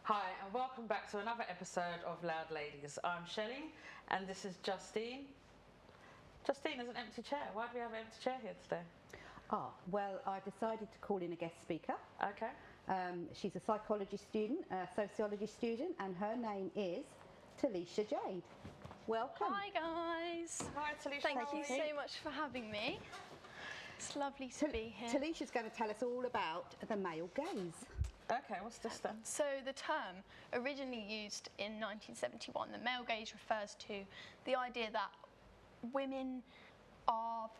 Hi, and welcome back to another episode of Loud Ladies. I'm Chelle, and this is Justine. Justine, there's an empty chair. Why do we have an empty chair here today? Well, I decided to call in a guest speaker. Okay. She's a psychology student, a sociology student, and her name is Talisha Jade. Welcome. Hi guys. Hi, Talisha. Thank you so much for having me. It's lovely to be here. Talisha's going to tell us all about the male gaze. Okay, what's this then? So the term, originally used in 1971, the male gaze refers to the idea that women are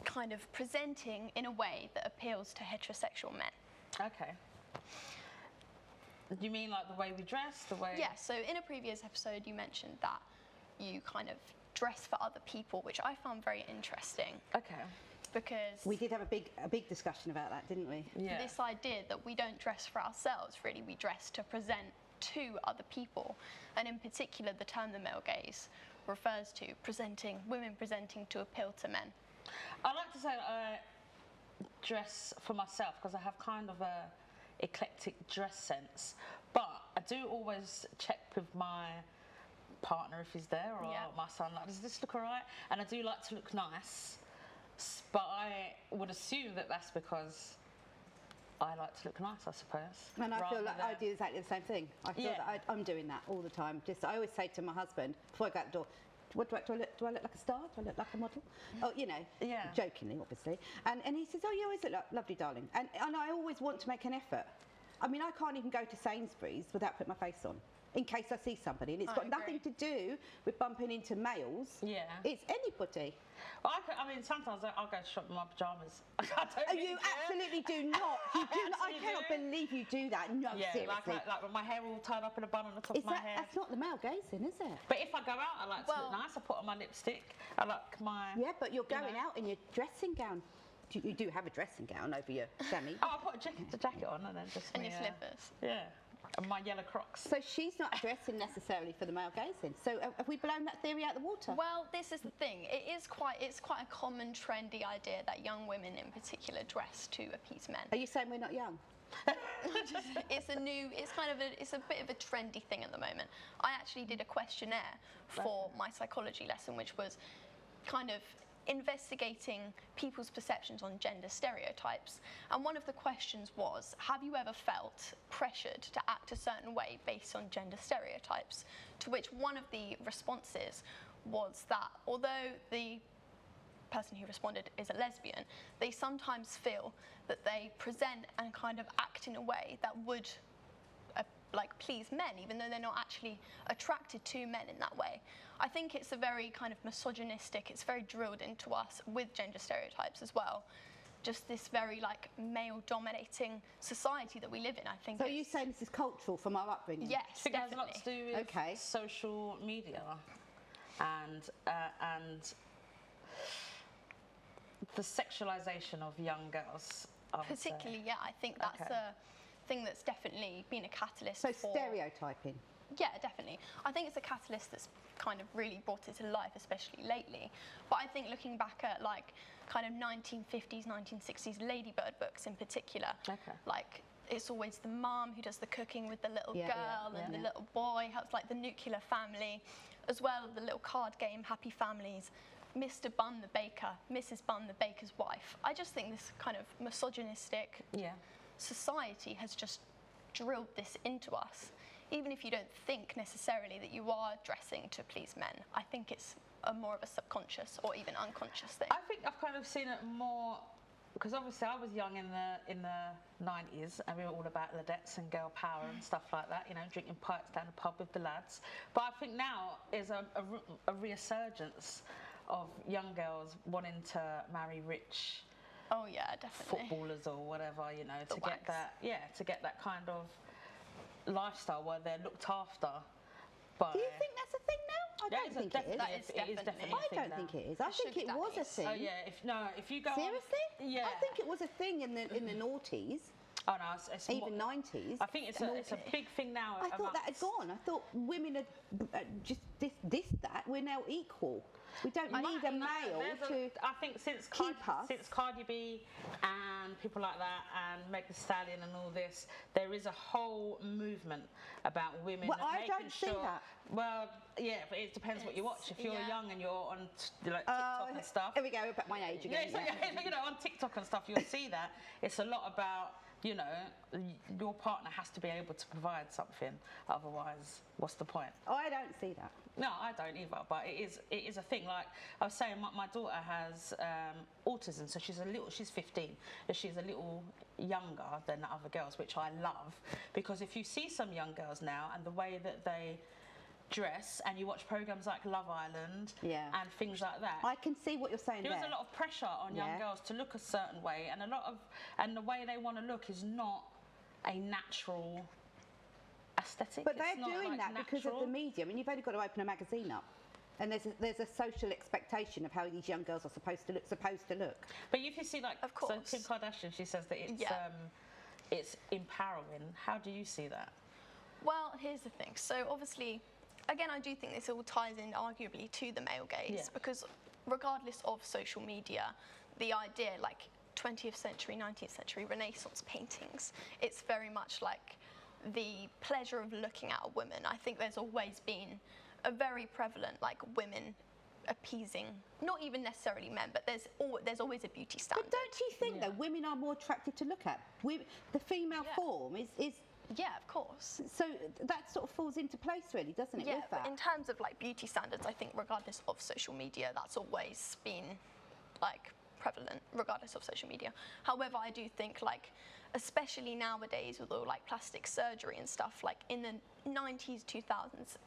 kind of presenting in a way that appeals to heterosexual men. Okay. Do you mean like the way we dress, the way... Yeah, so in a previous episode you mentioned that you kind of dress for other people, which I found very interesting. Okay. Because we did have a big discussion about that, didn't we? Yeah. This idea that we don't dress for ourselves, really, we dress to present to other people. And in particular, the term the male gaze refers to women presenting to appeal to men. I like to say that I dress for myself because I have kind of a eclectic dress sense, but I do always check with my partner if he's there, or my son, like, does this look alright? And I do like to look nice, but I would assume that that's because I like to look nice, I suppose. And I feel like I do exactly the same thing. I feel that I'm doing that all the time. I always say to my husband before I go out the door, do I look like a star? Do I look like a model? Oh, you know, jokingly, obviously. And he says, oh, you always look lovely, darling. And I always want to make an effort. I mean, I can't even go to Sainsbury's without putting my face on, in case I see somebody. And it's got nothing to do with bumping into males. Yeah. It's anybody. Well, I mean, sometimes I'll go shop in my pyjamas. You absolutely do not. You do not. I cannot believe you do that. No, seriously. Like with my hair all tied up in a bun on the top of my head. That's not the male gazing, is it? But if I go out, I like to look nice. I put on my lipstick. I like my... Yeah, but you're going out in your dressing gown. You do have a dressing gown over your chamois. Oh, I put a jacket on and then just... And your slippers. Yeah. And my yellow Crocs. So she's not dressing necessarily for the male gazing. So have we blown that theory out the water? Well, this is the thing. It's quite a common, trendy idea that young women in particular dress to appease men. Are you saying we're not young? It's a bit of a trendy thing at the moment. I actually did a questionnaire for my psychology lesson, which was kind of investigating people's perceptions on gender stereotypes, and one of the questions was, have you ever felt pressured to act a certain way based on gender stereotypes? To which one of the responses was that although the person who responded is a lesbian, they sometimes feel that they present and kind of act in a way that would please men, even though they're not actually attracted to men in that way. I think it's a very kind of misogynistic, it's very drilled into us with gender stereotypes as well. Just this very male dominating society that we live in, I think. So are you saying this is cultural from our upbringing? Yes, definitely. It has a lot to do with social media and the sexualization of young girls. Particularly, I think that's a thing that's definitely been a catalyst for... So stereotyping? Yeah, definitely. I think it's a catalyst that's kind of really brought it to life, especially lately. But I think looking back at kind of 1950s, 1960s Ladybird books in particular, it's always the mum who does the cooking with the little girl and the little boy, how it's like the nuclear family, as well as the little card game, Happy Families, Mr. Bunn the baker, Mrs. Bunn the baker's wife. I just think this kind of misogynistic society has just drilled this into us. Even if you don't think necessarily that you are dressing to please men, I think it's more of a subconscious or even unconscious thing. I think I've kind of seen it more because obviously I was young in the 90s and we were all about Ladettes and girl power and stuff like that, you know, drinking pints down the pub with the lads. But I think now is a resurgence of young girls wanting to marry rich footballers or whatever, you know, to get that kind of lifestyle where they're looked after. But do you think that's a thing now? I don't think it is. That is definitely. I don't think it is. I think it was a thing. Oh yeah, if you go seriously, yeah, I think it was a thing in the noughties. Oh no, it's even 90s. I think it's a big thing now. I thought that had gone. I thought women had just this that. We're now equal. We don't need a male to. I think since Cardi B and people like that, and Meg Thee Stallion and all this, there is a whole movement about women. Well, I making don't see that. Well, yeah, but it depends what you watch. If you're young and you're on like TikTok and stuff. Here we go about my age again. Yeah, on TikTok and stuff, you'll see that it's a lot about. Your partner has to be able to provide something. Otherwise, what's the point? Oh, I don't see that. No, I don't either. But it is a thing. Like I was saying, my daughter has autism, so she's 15, and she's a little younger than the other girls, which I love, because if you see some young girls now and the way that they dress, and you watch programs like Love Island and things like that, I can see what you're saying. There's a lot of pressure on young girls to look a certain way, and the way they want to look is not a natural aesthetic. But they're doing that because of the media. I mean, you've only got to open a magazine up, and there's a social expectation of how these young girls are supposed to look. But if you see, like, of course, so Kim Kardashian, she says that it's empowering. How do you see that? Well, here's the thing. So obviously, again, I do think this all ties in arguably to the male gaze, because regardless of social media, the idea, like 20th century, 19th century Renaissance paintings, it's very much like the pleasure of looking at a woman. I think there's always been a very prevalent, like, women appeasing, not even necessarily men, but there's always a beauty standard. But don't you think though, women are more attractive to look at? The female form is. Yeah, of course. So that sort of falls into place, really, doesn't it? Yeah, with that? but in terms of like beauty standards, I think regardless of social media, that's always been like prevalent, regardless of social media. However, I do think, like, especially nowadays with all like plastic surgery and stuff, like in the 90s, 2000s,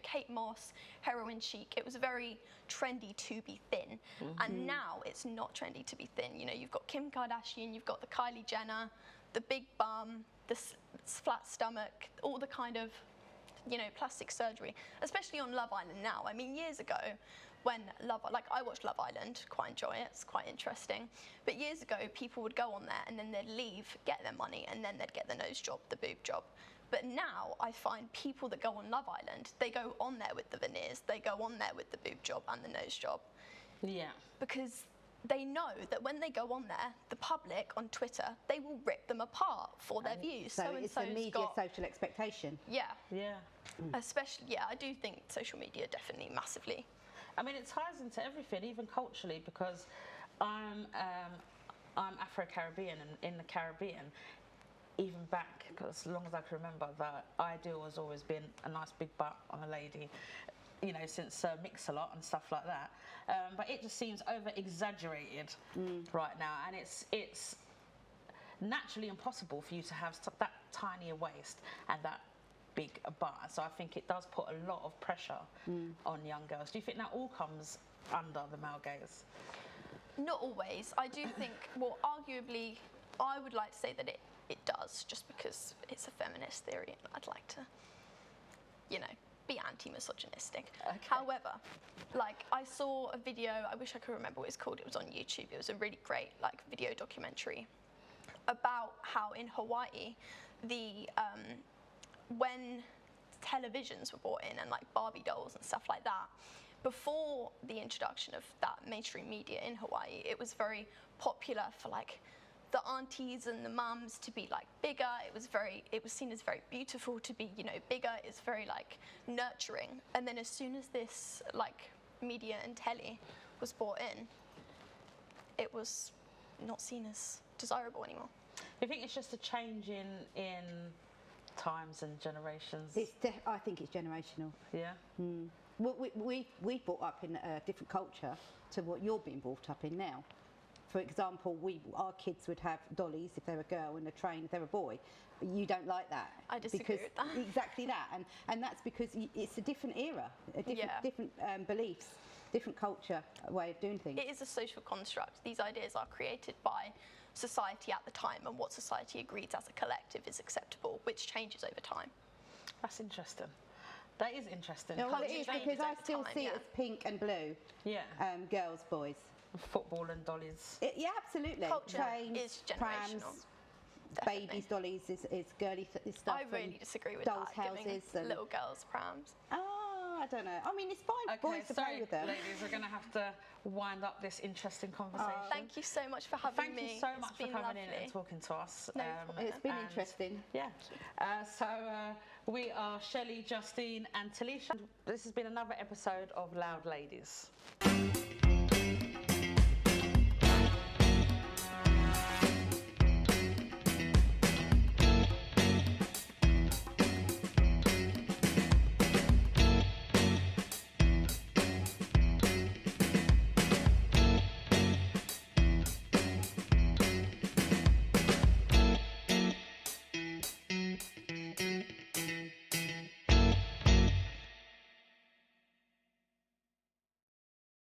Kate Moss, heroin chic, it was very trendy to be thin. And now it's not trendy to be thin. You've got Kim Kardashian, you've got the Kylie Jenner, the big bum, the flat stomach, all the kind of, plastic surgery, especially on Love Island now. I mean, years ago, when I watched Love Island, quite enjoy it, it's quite interesting. But years ago, people would go on there and then they'd leave, get their money, and then they'd get the nose job, the boob job. But now I find people that go on Love Island, they go on there with the veneers, they go on there with the boob job and the nose job. Yeah. Because they know that when they go on there, the public on Twitter, they will rip them apart for their views. So it's a media social expectation. Yeah. Yeah. Especially, I do think social media definitely massively. I mean, it ties into everything, even culturally, because I'm Afro-Caribbean, and in the Caribbean, even back, as long as I can remember, the ideal has always been a nice big butt on a lady. Since Mix-a-Lot and stuff like that. But it just seems over-exaggerated right now, and it's naturally impossible for you to have that tiny a waist and that big a butt. So I think it does put a lot of pressure on young girls. Do you think that all comes under the male gaze? Not always. I do think, well, arguably, I would like to say that it does, just because it's a feminist theory, and I'd like to, be anti-misogynistic. Okay. However, I saw a video, I wish I could remember what it's called, it was on YouTube, it was a really great video documentary about how in Hawaii, when televisions were brought in and Barbie dolls and stuff like that, before the introduction of that mainstream media in Hawaii, it was very popular for the aunties and the mums to be bigger. It was seen as very beautiful to be, bigger. It's very nurturing. And then as soon as this media and telly was brought in, it was not seen as desirable anymore. You think it's just a change in times and generations? I think it's generational. Yeah. We brought up in a different culture to what you're being brought up in now. For example, our kids would have dollies if they're a girl and a train if they're a boy. But you don't like that. I disagree with that. Exactly that. And that's because it's a different era, different beliefs, different culture, way of doing things. It is a social construct. These ideas are created by society at the time, and what society agrees as a collective is acceptable, which changes over time. That's interesting. That is interesting. No, well, it is, because I still see it as pink and blue. Yeah. Girls, boys. Football and dollies. Yeah, absolutely. Culture Trains, is generational. Prams, Definitely. babies, dollies is girly stuff. I really disagree with dolls' that. Giving houses and little girls prams. I don't know. I mean, it's fine for boys to play with them. Ladies, we're going to have to wind up this interesting conversation. Thank you so much for having me. Thank you so much for coming in and talking to us. No it's been interesting. Yeah. We are Chelle, Justine and Talisha. This has been another episode of Loud Ladies.